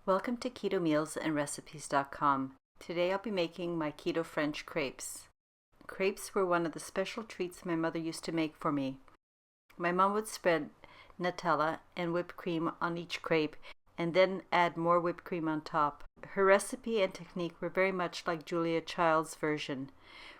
Welcome to Keto Meals and Recipes.com. Today I'll be making my keto French crepes. Crepes were one of the special treats my mother used to make for me. My mom would spread Nutella and whipped cream on each crepe and then add more whipped cream on top. Her recipe and technique were very much like Julia Child's version,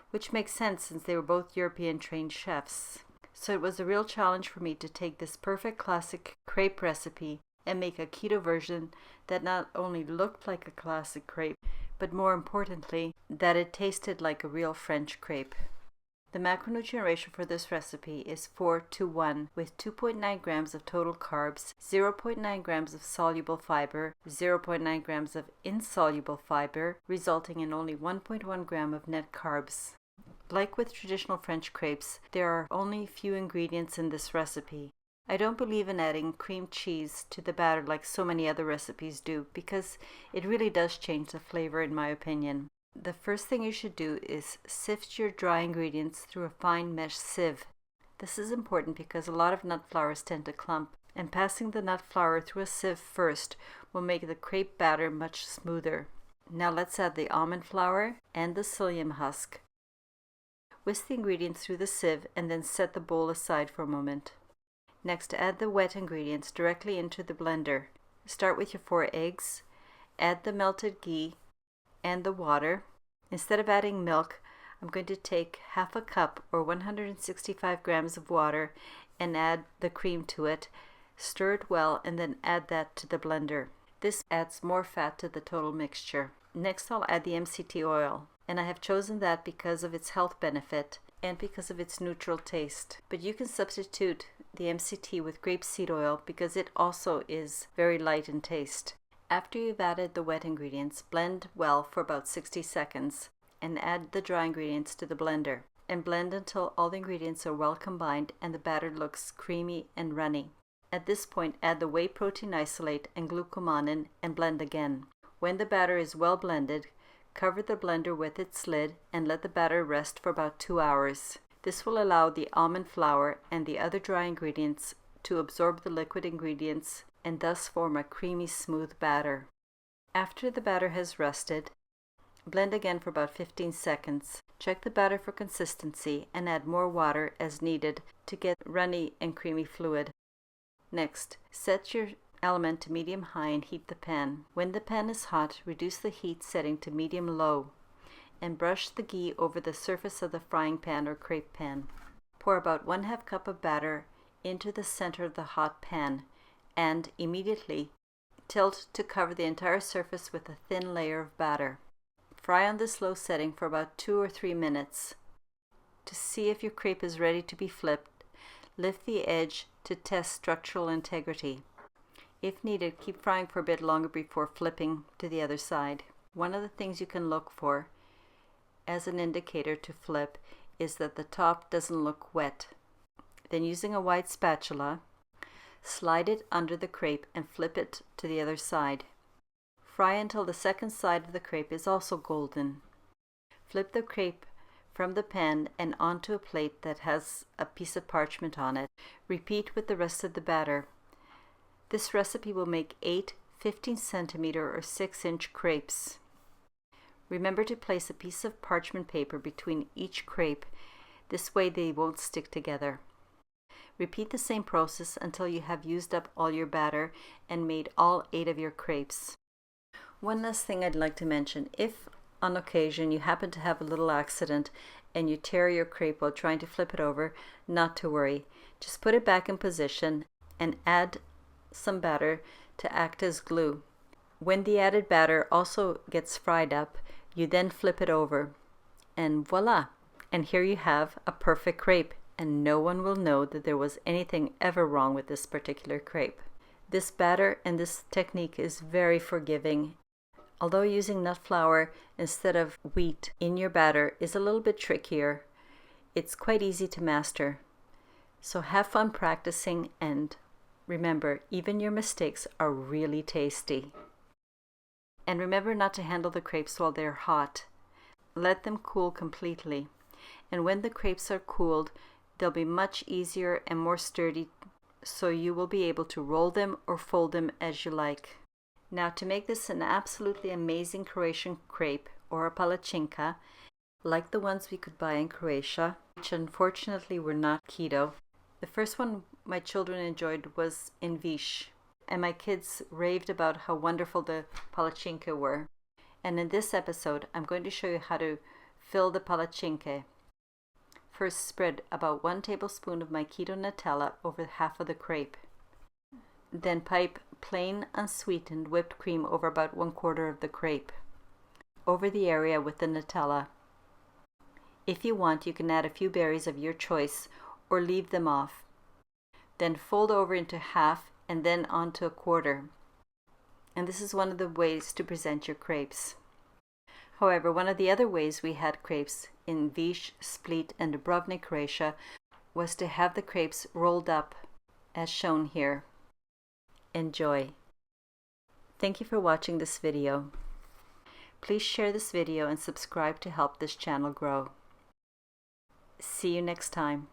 which makes sense since they were both European trained chefs. So it was a real challenge for me to take this perfect classic crepe recipe and make a keto version that not only looked like a classic crepe, but more importantly, that it tasted like a real French crepe. The macronutrient ratio for this recipe is 4:1, with 2.9 grams of total carbs, 0.9 grams of soluble fiber, 0.9 grams of insoluble fiber, resulting in only 1.1 gram of net carbs. Like with traditional French crepes, there are only few ingredients in this recipe. I don't believe in adding cream cheese to the batter like so many other recipes do, because it really does change the flavor in my opinion. The first thing you should do is sift your dry ingredients through a fine mesh sieve. This is important because a lot of nut flours tend to clump, and passing the nut flour through a sieve first will make the crepe batter much smoother. Now let's add the almond flour and the psyllium husk. Whisk the ingredients through the sieve and then set the bowl aside for a moment. Next, add the wet ingredients directly into the blender. Start with your 4 eggs, add the melted ghee and the water. Instead of adding milk, I'm going to take half a cup or 165 grams of water and add the cream to it. Stir it well and then add that to the blender. This adds more fat to the total mixture. Next, I'll add the MCT oil, and I have chosen that because of its health benefit and because of its neutral taste. But you can substitute the MCT with grapeseed oil because it also is very light in taste. After you've added the wet ingredients, blend well for about 60 seconds and add the dry ingredients to the blender, and blend until all the ingredients are well combined and the batter looks creamy and runny. At this point, add the whey protein isolate and glucomannan and blend again. When the batter is well blended, cover the blender with its lid and let the batter rest for about 2 hours. This will allow the almond flour and the other dry ingredients to absorb the liquid ingredients and thus form a creamy, smooth batter. After the batter has rested, blend again for about 15 seconds. Check the batter for consistency and add more water as needed to get runny and creamy fluid. Next, set your element to medium-high and heat the pan. When the pan is hot, reduce the heat setting to medium-low and brush the ghee over the surface of the frying pan or crepe pan. Pour about 1/2 cup of batter into the center of the hot pan and immediately tilt to cover the entire surface with a thin layer of batter. Fry on this low setting for about 2 or 3 minutes. To see if your crepe is ready to be flipped, lift the edge to test structural integrity. If needed, keep frying for a bit longer before flipping to the other side. One of the things you can look for as an indicator to flip is that the top doesn't look wet. Then, using a wide spatula, slide it under the crepe and flip it to the other side. Fry until the second side of the crepe is also golden. Flip the crepe from the pan and onto a plate that has a piece of parchment on it. Repeat with the rest of the batter. This recipe will make 8 15 centimeter or 6-inch crepes. Remember to place a piece of parchment paper between each crepe. This way they won't stick together. Repeat the same process until you have used up all your batter and made all 8 of your crepes. One last thing I'd like to mention: if on occasion you happen to have a little accident and you tear your crepe while trying to flip it over, not to worry. Just put it back in position and add some batter to act as glue. When the added batter also gets fried up, you then flip it over, and voila! And here you have a perfect crepe, and no one will know that there was anything ever wrong with this particular crepe. This batter and this technique is very forgiving. Although using nut flour instead of wheat in your batter is a little bit trickier, it's quite easy to master. So have fun practicing, and remember, even your mistakes are really tasty. And remember not to handle the crepes while they're hot. Let them cool completely. And when the crepes are cooled, they'll be much easier and more sturdy, so you will be able to roll them or fold them as you like. Now to make this an absolutely amazing Croatian crepe or a palacinke, like the ones we could buy in Croatia, which unfortunately were not keto. The first one my children enjoyed was in Vish, and my kids raved about how wonderful the palacinke were. And in this episode, I'm going to show you how to fill the palacinke. First, spread about 1 tablespoon of my keto Nutella over half of the crepe. Then pipe plain unsweetened whipped cream over about 1/4 of the crepe, over the area with the Nutella. If you want, you can add a few berries of your choice or leave them off. Then fold over into half and then onto a quarter. And this is one of the ways to present your crepes. However, one of the other ways we had crepes in Vish, Split, and Dubrovnik, Croatia, was to have the crepes rolled up, as shown here. Enjoy! Thank you for watching this video. Please share this video and subscribe to help this channel grow. See you next time.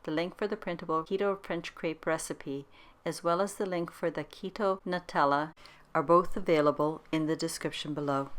The link for the printable Keto French crepe recipe, as well as the link for the Keto Nutella, are both available in the description below.